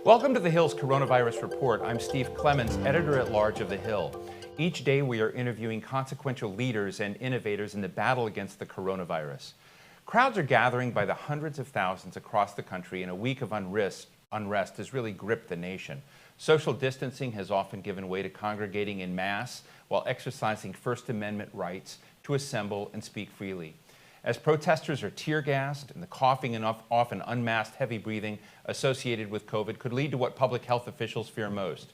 Welcome to The Hill's Coronavirus Report. I'm Steve Clemons, editor-at-large of The Hill. Each day we are interviewing consequential leaders and innovators in the battle against the coronavirus. Crowds are gathering by the hundreds of thousands across the country, and a week of unrest has really gripped the nation. Social distancing has often given way to congregating in mass while exercising First Amendment rights to assemble and speak freely. As protesters are tear-gassed and the coughing and often unmasked heavy breathing associated with COVID could lead to what public health officials fear most,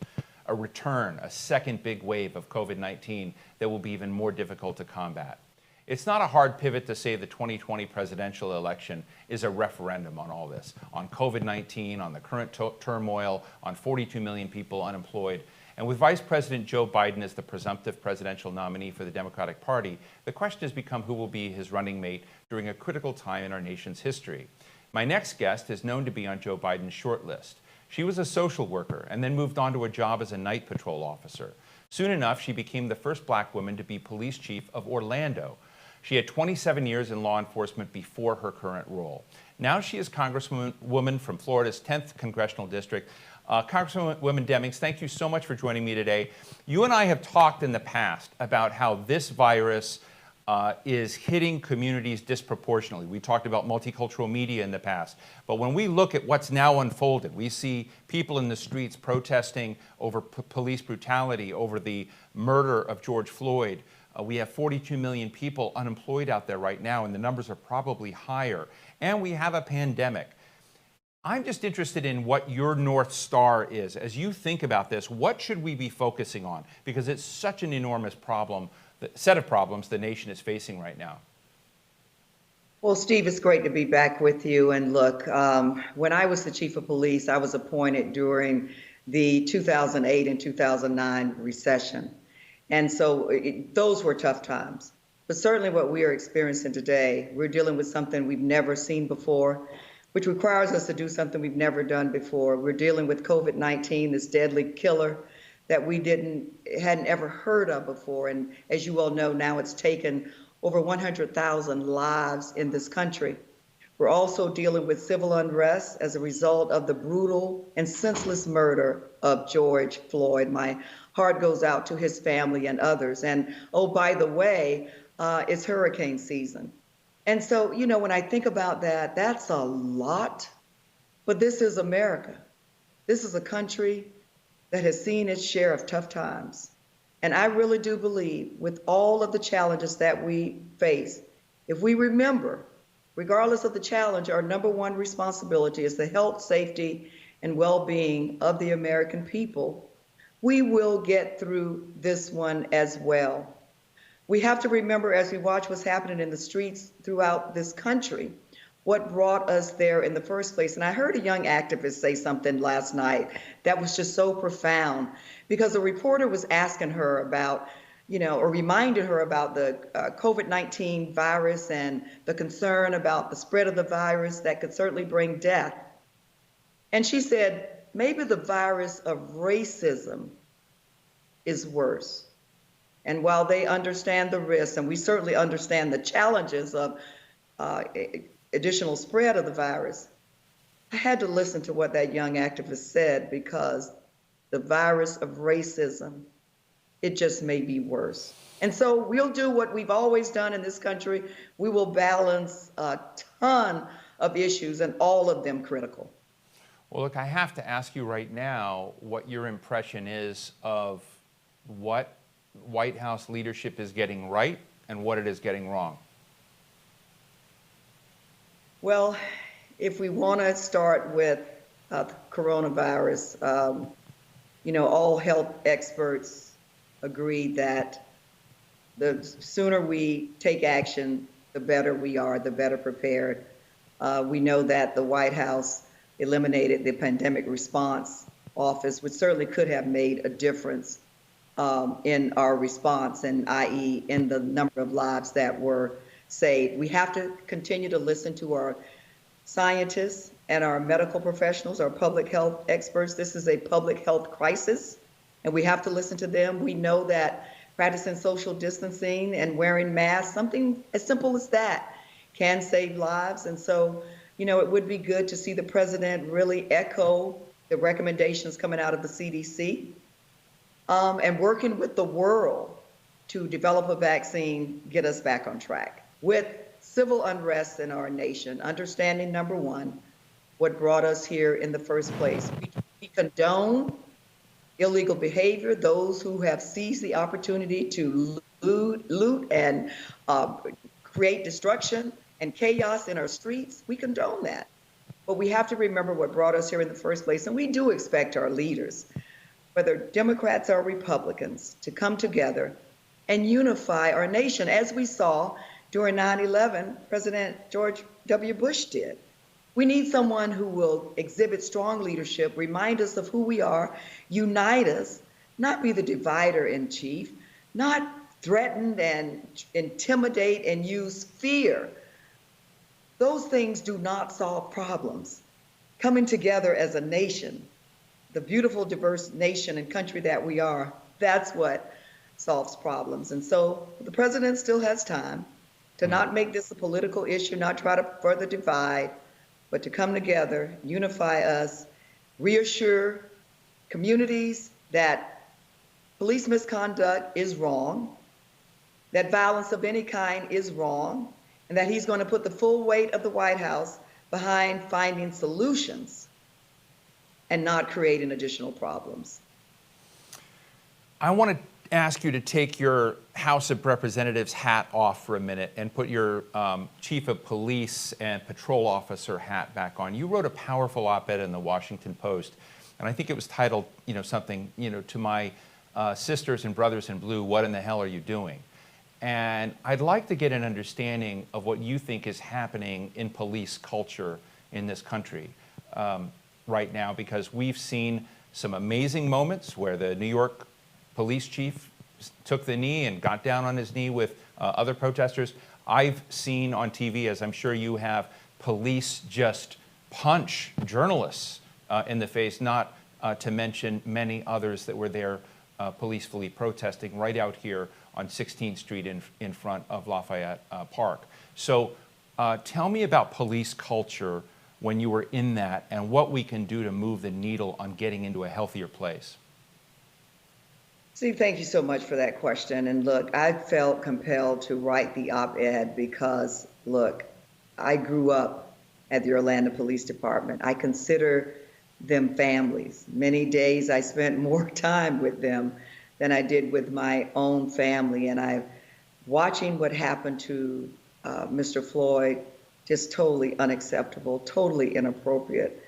a second big wave of COVID-19 that will be even more difficult to combat. It's not a hard pivot to say the 2020 presidential election is a referendum on all this, on COVID-19, on the current turmoil, on 42 million people unemployed. And with Vice President Joe Biden as the presumptive presidential nominee for the Democratic Party, the question has become who will be his running mate during a critical time in our nation's history. My next guest is known to be on Joe Biden's short list. She was a social worker and then moved on to a job as a night patrol officer. Soon enough, she became the first black woman to be police chief of Orlando. She had 27 years in law enforcement before her current role. Now she is Congresswoman from Florida's 10th Congressional District. Congresswoman Demings, thank you so much for joining me today. You and I have talked in the past about how this virus is hitting communities disproportionately. We talked about multicultural media in the past. But when we look at what's now unfolded, we see people in the streets protesting over police brutality, over the murder of George Floyd. We have 42 million people unemployed out there right now, and the numbers are probably higher. And we have a pandemic. I'm just interested in what your North Star is. As you think about this, what should we be focusing on? Because it's such an enormous problem, set of problems the nation is facing right now. Well, Steve, it's great to be back with you. And look, when I was the chief of police, I was appointed during the 2008 and 2009 recession. And so those were tough times. But certainly what we are experiencing today, we're dealing with something we've never seen before, which requires us to do something we've never done before. We're dealing with COVID-19, this deadly killer that we hadn't ever heard of before. And as you all know, now it's taken over 100,000 lives in this country. We're also dealing with civil unrest as a result of the brutal and senseless murder of George Floyd. My heart goes out to his family and others. And oh, by the way, it's hurricane season. And so, you know, when I think about that, that's a lot, but this is America. This is a country that has seen its share of tough times. And I really do believe with all of the challenges that we face, if we remember, regardless of the challenge, our number one responsibility is the health, safety, and well-being of the American people, we will get through this one as well. We have to remember, as we watch what's happening in the streets throughout this country, what brought us there in the first place. And I heard a young activist say something last night that was just so profound, because a reporter was asking her about, or reminded her about the COVID-19 virus and the concern about the spread of the virus that could certainly bring death. And she said, maybe the virus of racism is worse. And while they understand the risks, and we certainly understand the challenges of additional spread of the virus, I had to listen to what that young activist said, because the virus of racism, it just may be worse. And so we'll do what we've always done in this country. We will balance a ton of issues, and all of them critical. Well, look, I have to ask you right now what your impression is of what White House leadership is getting right and what it is getting wrong. Well, if we want to start with coronavirus, all health experts agree that the sooner we take action, the better we are, the better prepared. We know that the White House eliminated the pandemic response office, which certainly could have made a difference in our response, and i.e. in the number of lives that were saved. We have to continue to listen to our scientists and our medical professionals, our public health experts. This is a public health crisis, and we have to listen to them. We know that practicing social distancing and wearing masks, something as simple as that, can save lives. And so, it would be good to see the president really echo the recommendations coming out of the CDC, and working with the world to develop a vaccine, get us back on track. With civil unrest in our nation, understanding, number one, what brought us here in the first place. We condone illegal behavior, those who have seized the opportunity to loot and create destruction and chaos in our streets. We condone that. But we have to remember what brought us here in the first place. And we do expect our leaders, whether Democrats or Republicans, to come together and unify our nation, as we saw during 9/11, President George W. Bush did. We need someone who will exhibit strong leadership, remind us of who we are, unite us, not be the divider in chief, not threaten and intimidate and use fear. Those things do not solve problems. Coming together as a nation, the beautiful, diverse nation and country that we are, that's what solves problems. And so the president still has time to not make this a political issue, not try to further divide, but to come together, unify us, reassure communities that police misconduct is wrong, that violence of any kind is wrong, and that he's going to put the full weight of the White House behind finding solutions and not creating additional problems. I want to ask you to take your House of Representatives hat off for a minute and put your chief of police and patrol officer hat back on. You wrote a powerful op-ed in the Washington Post, and I think it was titled, something, to my sisters and brothers in blue, what in the hell are you doing? And I'd like to get an understanding of what you think is happening in police culture in this country right now, because we've seen some amazing moments where the New York police chief took the knee and got down on his knee with other protesters. I've seen on TV, as I'm sure you have, police just punch journalists in the face, not to mention many others that were there peacefully protesting right out here on 16th Street in front of Lafayette Park. So tell me about police culture when you were in that and what we can do to move the needle on getting into a healthier place. Steve, thank you so much for that question. And look, I felt compelled to write the op-ed because, look, I grew up at the Orlando Police Department. I consider them families. Many days I spent more time with them than I did with my own family. And watching what happened to Mr. Floyd, just totally unacceptable, totally inappropriate.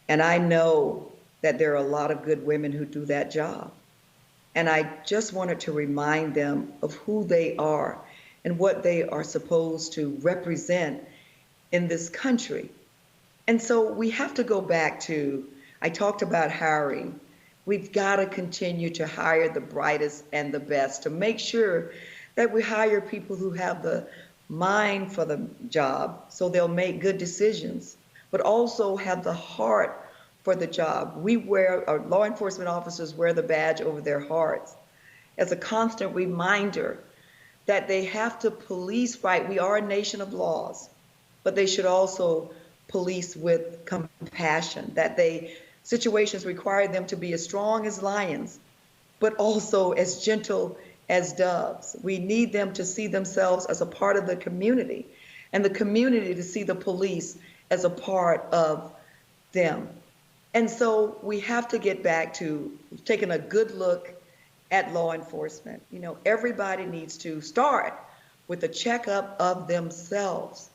And I know that there are a lot of good women who do that job. And I just wanted to remind them of who they are and what they are supposed to represent in this country. And so we have to go back to, I talked about hiring. We've got to continue to hire the brightest and the best to make sure that we hire people who have the mind for the job so they'll make good decisions, but also have the heart for the job. Our law enforcement officers wear the badge over their hearts as a constant reminder that they have to police right. We are a nation of laws, but they should also police with compassion, that situations require them to be as strong as lions, but also as gentle as doves. We need them to see themselves as a part of the community, and the community to see the police as a part of them. And so we have to get back to taking a good look at law enforcement. Everybody needs to start with a checkup of themselves.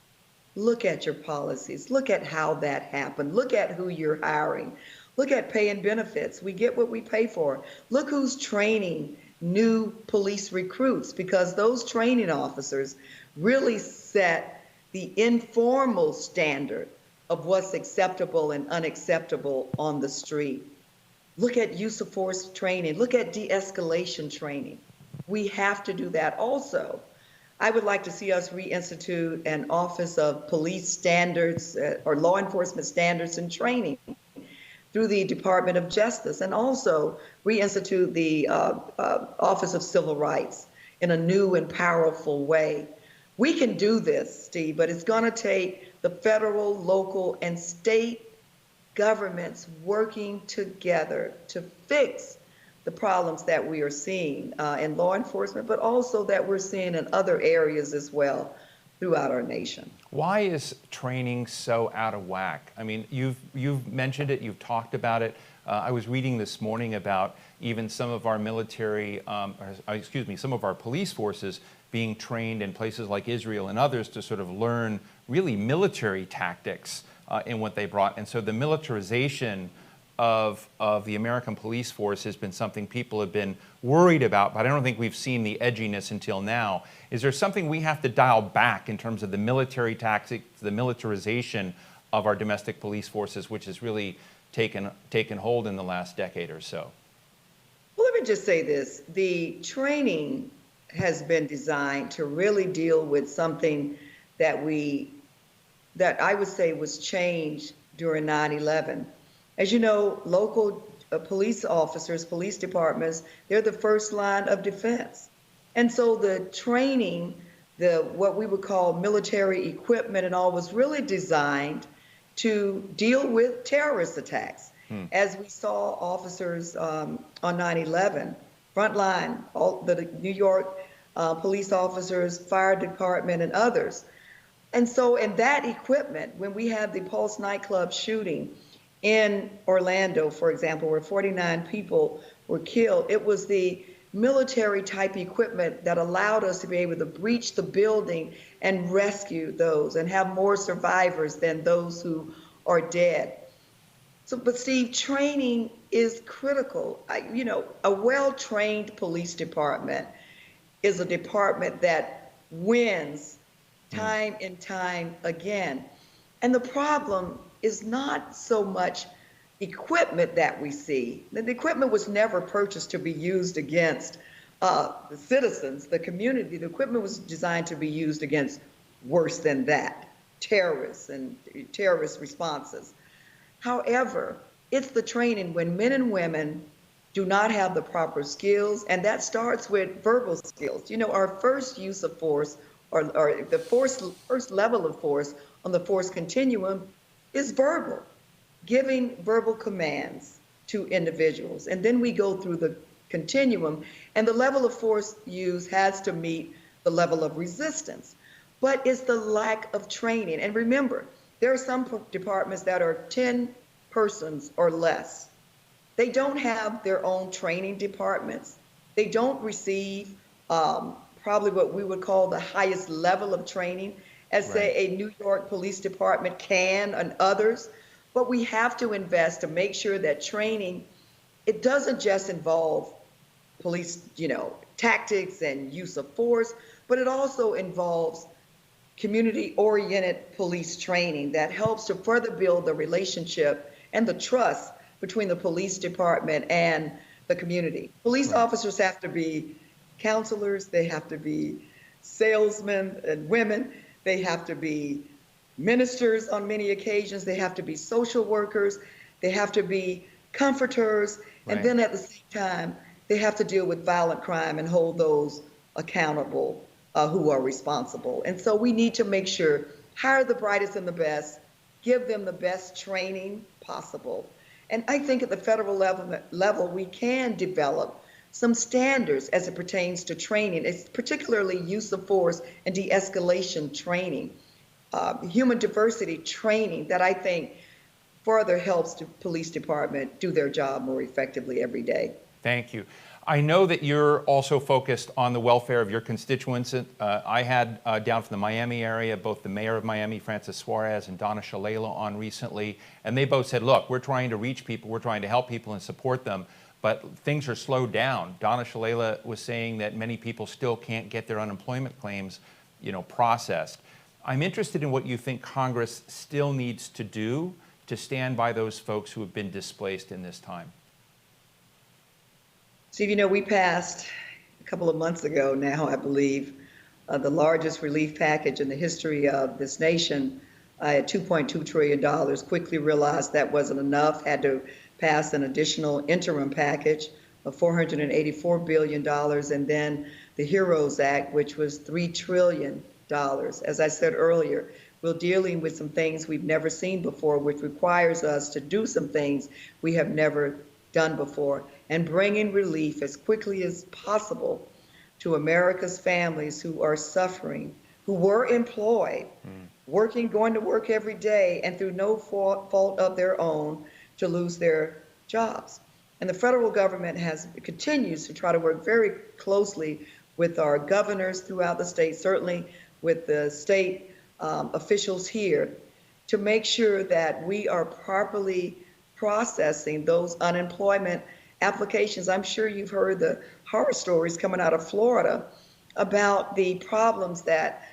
Look at your policies. Look at how that happened. Look at who you're hiring. Look at pay and benefits. We get what we pay for. Look who's training new police recruits, because those training officers really set the informal standard of what's acceptable and unacceptable on the street. Look at use of force training. Look at de-escalation training. We have to do that also. I would like to see us reinstitute an Office of Police Standards or Law Enforcement Standards and Training through the Department of Justice, and also reinstitute the Office of Civil Rights in a new and powerful way. We can do this, Steve, but it's going to take the federal, local, and state governments working together to fix the problems that we are seeing in law enforcement, but also that we're seeing in other areas as well throughout our nation. Why is training so out of whack? I mean, you've mentioned it, you've talked about it. I was reading this morning about even some of our military, some of our police forces being trained in places like Israel and others to sort of learn really military tactics in what they brought. And so the militarization of the American police force has been something people have been worried about, but I don't think we've seen the edginess until now. Is there something we have to dial back in terms of the military tactics, the militarization of our domestic police forces, which has really taken hold in the last decade or so? Well, let me just say this. The training has been designed to really deal with something that I would say was changed during 9/11. As you know, local police officers, police departments, they're the first line of defense. And so the training, what we would call military equipment and all, was really designed to deal with terrorist attacks. As we saw officers on 9/11, frontline, all the New York police officers, fire department, and others. And so in that equipment, when we had the Pulse nightclub shooting in Orlando, for example, where 49 people were killed, it was the military type equipment that allowed us to be able to breach the building and rescue those and have more survivors than those who are dead. So, but Steve, training is critical. A well-trained police department is a department that wins time and time again. And the problem is not so much equipment that we see. The equipment was never purchased to be used against the citizens, the community. The equipment was designed to be used against worse than that, terrorists and terrorist responses. However, it's the training when men and women do not have the proper skills, and that starts with verbal skills. Our first use of force, or the first level of force on the force continuum, is verbal, giving verbal commands to individuals. And then we go through the continuum, and the level of force used has to meet the level of resistance. But it's the lack of training. And remember, there are some departments that are 10 persons or less. They don't have their own training departments. They don't receive probably what we would call the highest level of training, as say a New York Police Department can, and others. But we have to invest to make sure that training, it doesn't just involve police, tactics and use of force, but it also involves community-oriented police training that helps to further build the relationship and the trust between the police department and the community. Police officers have to be counselors, they have to be salesmen and women, they have to be ministers on many occasions, they have to be social workers, they have to be comforters, and then at the same time, they have to deal with violent crime and hold those accountable who are responsible. And so we need to make sure, hire the brightest and the best, give them the best training possible. And I think at the federal level, we can develop some standards as it pertains to training. It's particularly use of force and de-escalation training, human diversity training that I think further helps the police department do their job more effectively every day. Thank you. I know that you're also focused on the welfare of your constituents. I had down from the Miami area, both the mayor of Miami, Francis Suarez, and Donna Shalala on recently, and they both said, look, we're trying to reach people, we're trying to help people and support them, but things are slowed down. Donna Shalala was saying that many people still can't get their unemployment claims, processed. I'm interested in what you think Congress still needs to do to stand by those folks who have been displaced in this time. Steve, we passed a couple of months ago now, I believe, the largest relief package in the history of this nation at $2.2 trillion. Quickly realized that wasn't enough, had to pass an additional interim package of $484 billion, and then the HEROES Act, which was $3 trillion. As I said earlier, We're dealing with some things we've never seen before, which requires us to do some things we have never done before, and bringing relief as quickly as possible to America's families who are suffering, who were employed, working, going to work every day, and through no fault of their own, to lose their jobs. And the federal government continues to try to work very closely with our governors throughout the state, certainly with the state officials here, to make sure that we are properly processing those unemployment applications. I'm sure you've heard the horror stories coming out of Florida about the problems that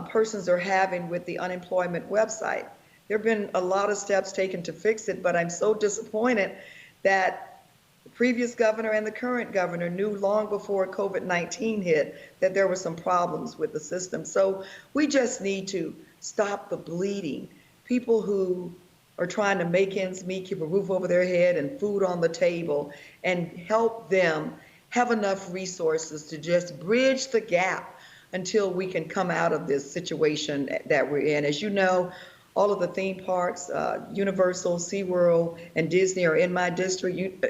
persons are having with the unemployment website. There have been a lot of steps taken to fix it, but I'm so disappointed that the previous governor and the current governor knew long before COVID-19 hit that there were some problems with the system. So we just need to stop the bleeding. People who are trying to make ends meet, keep a roof over their head and food on the table, and help them have enough resources to just bridge the gap until we can come out of this situation that we're in. As you know, all of the theme parks, Universal, SeaWorld, and Disney are in my district.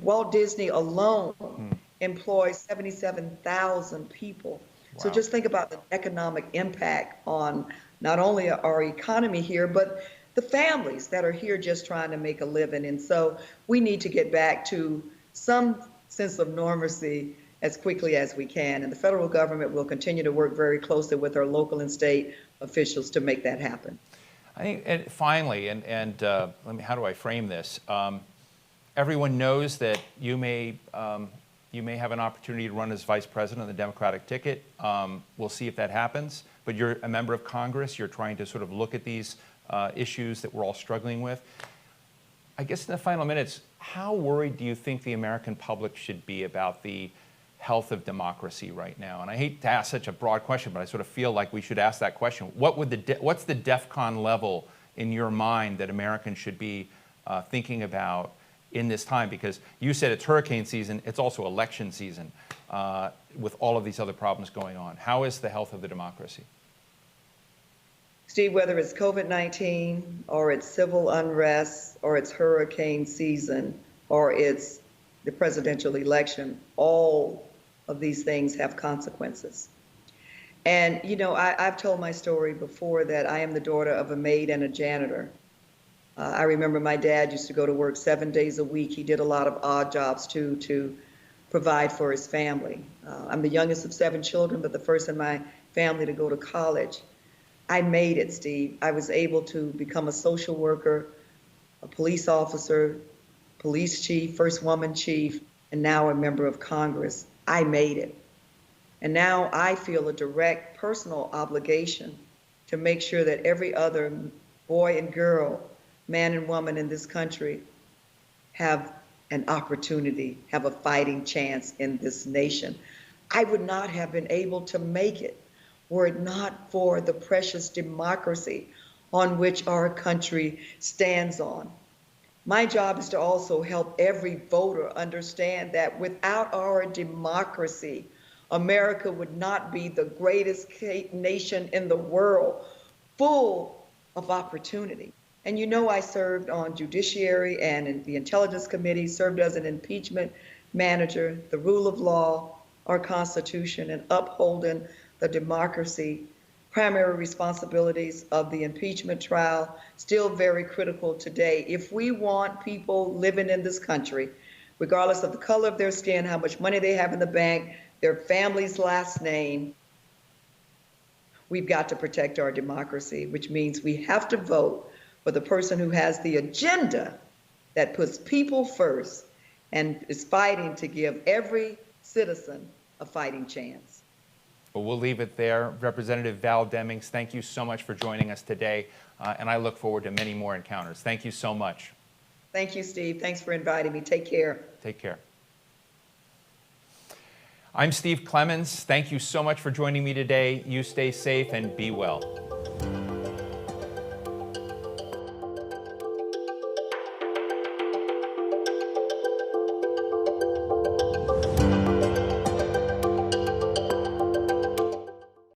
Walt Disney alone employs 77,000 people. Wow. So just think about the economic impact on not only our economy here, but the families that are here just trying to make a living. And so we need to get back to some sense of normalcy as quickly as we can. And the federal government will continue to work very closely with our local and state officials to make that happen. I think, and finally, how do I frame this? Everyone knows that you may have an opportunity to run as vice president on the Democratic ticket. We'll see if that happens. But you're a member of Congress. You're trying to sort of look at these issues that we're all struggling with. I guess in the final minutes, how worried do you think the American public should be about the health of democracy right now? And I hate to ask such a broad question, but I sort of feel like we should ask that question. What's the DEFCON level in your mind that Americans should be thinking about in this time? Because you said it's hurricane season, it's also election season with all of these other problems going on. How is the health of the democracy? Steve, whether it's COVID-19 or it's civil unrest or it's hurricane season or it's the presidential election, all of these things have consequences. And, you know, I've told my story before that I am the daughter of a maid and a janitor. I remember my dad used to go to work 7 days a week. He did a lot of odd jobs, too, to provide for his family. I'm the youngest of 7 children, but the first in my family to go to college. I made it, Steve. I was able to become a social worker, a police officer, police chief, first woman chief, and now a member of Congress. I made it. And now I feel a direct personal obligation to make sure that every other boy and girl, man and woman in this country have an opportunity, have a fighting chance in this nation. I would not have been able to make it were it not for the precious democracy on which our country stands on. My job is to also help every voter understand that without our democracy, America would not be the greatest nation in the world, full of opportunity. And you know, I served on Judiciary and in the Intelligence Committee, served as an impeachment manager, the rule of law, our Constitution, and upholding the democracy, primary responsibilities of the impeachment trial, still very critical today. If we want people living in this country, regardless of the color of their skin, how much money they have in the bank, their family's last name, we've got to protect our democracy, which means we have to vote for the person who has the agenda that puts people first and is fighting to give every citizen a fighting chance. Well, we'll leave it there. Representative Val Demings, thank you so much for joining us today, and I look forward to many more encounters. Thank you so much. Thank you, Steve. Thanks for inviting me. Take care. Take care. I'm Steve Clemons. Thank you so much for joining me today. You stay safe and be well.